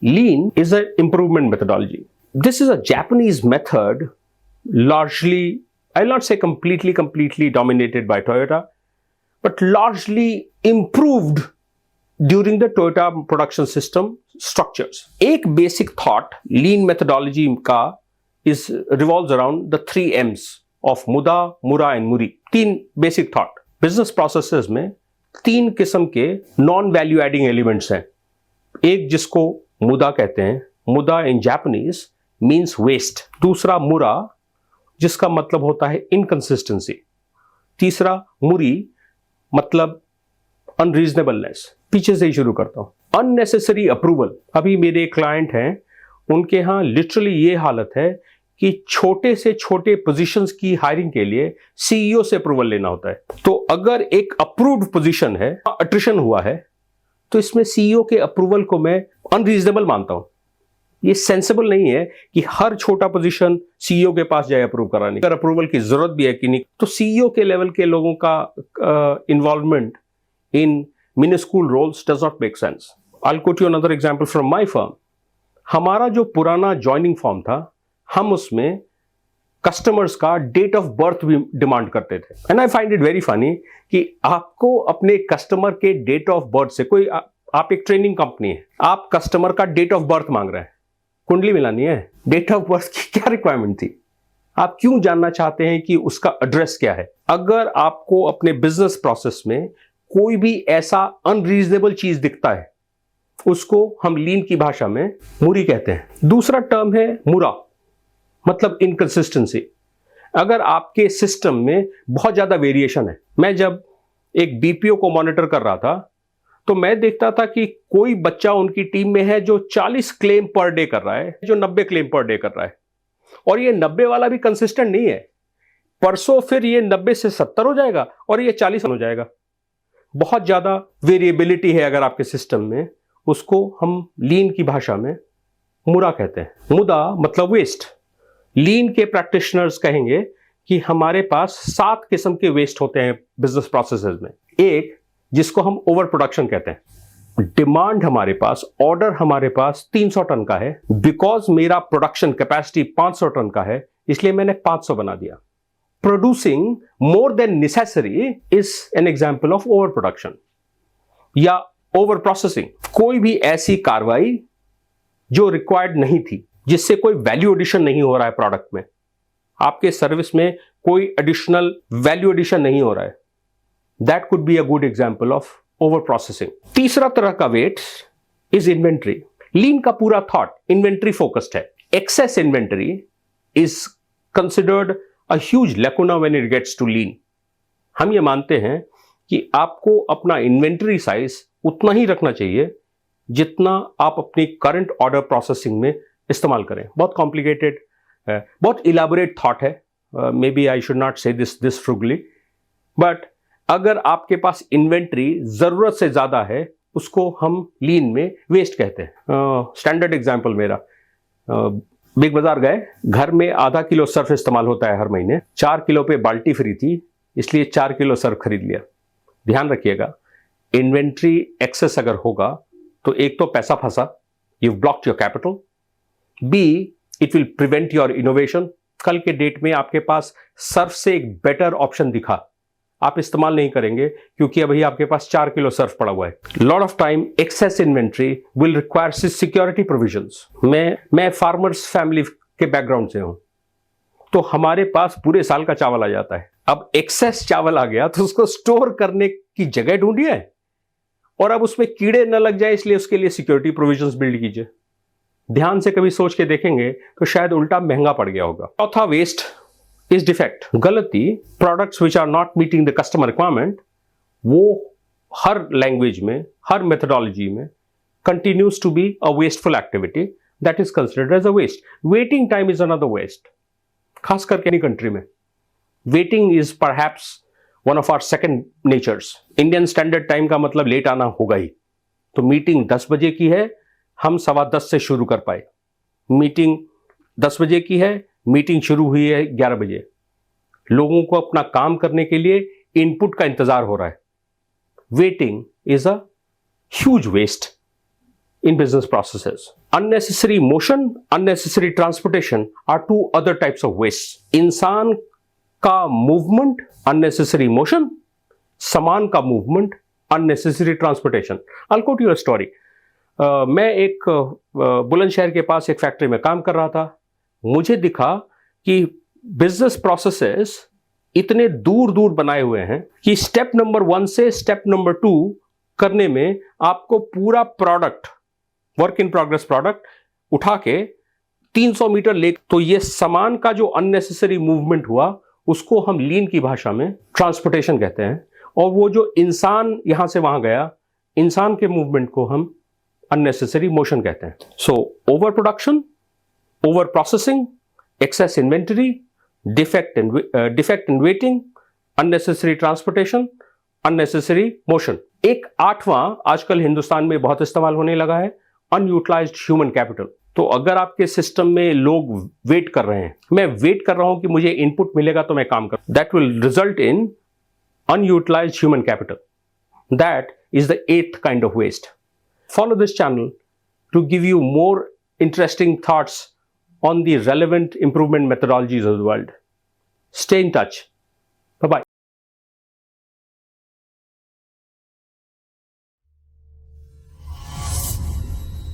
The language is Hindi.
Lean is an improvement methodology. This is a Japanese method, largely, I'll not say completely dominated by Toyota, but largely improved during the Toyota production system structures. एक basic thought lean methodology का is revolves around the 3 M's of मुदा, मुरा and Muri. 3 basic thought. Business processes में 3 किस्म के non value adding elements हैं. एक जिसको मुदा कहते हैं, मुदा in Japanese means waste. दूसरा मुरा जिसका मतलब होता है inconsistency. तीसरा मुरी मतलब अनरीजनेबलनेस. पीछे से ही शुरू करता हूं. Unnecessary approval. अभी मेरे एक क्लाइंट हैं, उनके यहां लिटरली ये हालत है कि छोटे से छोटे पोजीशंस की हायरिंग के लिए सीईओ से अप्रूवल लेना होता है. तो अगर एक अप्रूव्ड पोजीशन है, अट्रिशन हुआ है, तो इसमें सीईओ के अप्रूवल को मैं अनरीजनेबल मानता हूं. ये सेंसिबल नहीं है कि हर छोटा पोजीशन सीईओ के पास जाए अप्रूव कराने. अगर अप्रूवल की जरूरत भी है कि नहीं, तो सीईओ के लेवल के लोगों का involvement in minuscule roles does not make sense. I'll quote you another example from my firm. हमारा जो पुराना ज्वाइनिंग फॉर्म था, हम उसमें कस्टमर्स का डेट ऑफ बर्थ भी डिमांड करते थे. And I find it very funny कि आपको अपने कस्टमर के डेट ऑफ बर्थ से कोई आप एक ट्रेनिंग कंपनी है, आप कस्टमर का डेट ऑफ बर्थ मांग रहे हैं. कुंडली मिलानी है, डेट ऑफ बर्थ की क्या रिक्वायरमेंट थी? आप क्यों जानना चाहते हैं कि उसका एड्रेस क्या है? अगर आपको अपने बिजनेस प्रोसेस में कोई भी ऐसा अनरीजनेबल चीज दिखता है, उसको हम लीन की भाषा में मुरी कहते हैं. दूसरा टर्म है मुरा, मतलब इनकंसिस्टेंसी. अगर आपके सिस्टम में बहुत ज्यादा वेरिएशन है. मैं जब एक बीपीओ को मॉनिटर कर रहा था, तो मैं देखता था कि कोई बच्चा उनकी टीम में है जो 40 क्लेम पर डे कर रहा है, जो 90 क्लेम पर डे कर रहा है, और ये 90 वाला भी कंसिस्टेंट नहीं है. परसों फिर ये 90 से 70 हो जाएगा और ये 40 हो जाएगा. बहुत ज्यादा वेरिएबिलिटी है अगर आपके सिस्टम में, उसको हम लीन की भाषा में मुरा कहते हैं. मुदा मतलब वेस्ट. लीन के प्रैक्टिशनर्स कहेंगे कि हमारे पास 7 किस्म के वेस्ट होते हैं बिजनेस प्रोसेसेस में. एक जिसको हम ओवर प्रोडक्शन कहते हैं. डिमांड हमारे पास, ऑर्डर हमारे पास 300 टन का है. बिकॉज मेरा प्रोडक्शन कैपेसिटी 500 टन का है, इसलिए मैंने 500 बना दिया. Producing more than necessary is an example of overproduction. या ओवर प्रोसेसिंग, कोई भी ऐसी कार्रवाई जो रिक्वायर्ड नहीं थी, जिससे कोई वैल्यू एडिशन नहीं हो रहा है प्रोडक्ट में, आपके सर्विस में कोई एडिशनल वैल्यू एडिशन नहीं हो रहा है, that could be a good example of over processing. तीसरा तरह का वेट इज इन्वेंट्री. लीन का पूरा थॉट इन्वेंट्री फोकस्ड है. Excess inventory is considered a huge lacuna when it gets to lean. हम ये मानते हैं कि आपको अपना इन्वेंटरी साइज उतना ही रखना चाहिए जितना आप अपनी करंट ऑर्डर प्रोसेसिंग में इस्तेमाल करें. बहुत कॉम्प्लिकेटेड है, बहुत इलाबोरेट थॉट है. Maybe I should not say this frugally, but अगर आपके पास इन्वेंट्री जरूरत से ज्यादा है, उसको हम लीन में वेस्ट कहते हैं. स्टैंडर्ड एग्जाम्पल मेरा, बिग बाजार गए, घर में आधा किलो सर्फ इस्तेमाल होता है हर महीने. 4 किलो पे बाल्टी फ्री थी, इसलिए 4 किलो सर्फ खरीद लिया. ध्यान रखिएगा, इन्वेंट्री एक्सेस अगर होगा तो एक तो पैसा फंसा, you blocked your capital. B, it will prevent your innovation. कल के डेट में आपके पास सर्फ से एक बेटर ऑप्शन दिखा, आप इस्तेमाल नहीं करेंगे क्योंकि अभी आपके पास 4 किलो सर्फ पड़ा हुआ है. Lot of time excess inventory will require security provisions. मैं फार्मर्स फैमिली के बैकग्राउंड से हूं, तो हमारे पास पूरे साल का चावल आ जाता है. अब एक्सेस चावल आ गया तो उसको स्टोर करने की जगह ढूंढिए, और अब उसमें कीड़े न लग जाए, इसलिए उसके लिए सिक्योरिटी प्रोविजंस बिल्ड कीजिए. ध्यान से कभी सोच के देखेंगे तो शायद उल्टा महंगा पड़ गया होगा. चौथा वेस्ट इज डिफेक्ट, गलती. Products which are not meeting the customer requirement, वो हर लैंग्वेज में, हर मेथोडोलॉजी में continues to be a wasteful activity, that is considered as a waste. Waiting time is another waste. खास करके एनी कंट्री में waiting is perhaps one of our second natures. Indian standard time का मतलब लेट आना होगा ही. तो मीटिंग 10 बजे की है, हम 10:15 से शुरू कर पाए. मीटिंग 10 बजे की है, मीटिंग शुरू हुई है 11 बजे. लोगों को अपना काम करने के लिए इनपुट का इंतजार हो रहा है. Waiting is a huge waste in business processes. Unnecessary motion, unnecessary transportation are two other types of waste. इंसान का movement, unnecessary motion, सामान का movement, unnecessary transportation. I'll quote you a story. मैं एक बुलंदशहर के पास एक फैक्ट्री में काम कर रहा था. मुझे दिखा कि बिजनेस प्रोसेसेस इतने दूर दूर बनाए हुए हैं कि स्टेप नंबर 1 से स्टेप नंबर 2 करने में आपको पूरा product, work in progress product उठा के 300 मीटर ले, तो ये सामान का जो अननेसेसरी मूवमेंट हुआ उसको हम लीन की भाषा में ट्रांसपोर्टेशन कहते हैं, और वो जो इंसान यहां से वहां गया, इंसान के मूवमेंट को हम अननेसेसरी मोशन कहते हैं. So over production, over processing, excess inventory, defect in waiting, unnecessary transportation, unnecessary motion. एक 8वां आजकल हिंदुस्तान में बहुत इस्तेमाल होने लगा है, अनयूटिलाइज्ड ह्यूमन कैपिटल. तो अगर आपके सिस्टम में लोग वेट कर रहे हैं, मैं वेट कर रहा हूं कि मुझे इनपुट मिलेगा तो मैं काम करूं, that will result in unutilised human capital. That is the 8th kind of waste. Follow this channel to give you more interesting thoughts on the relevant improvement methodologies of the world. Stay in touch.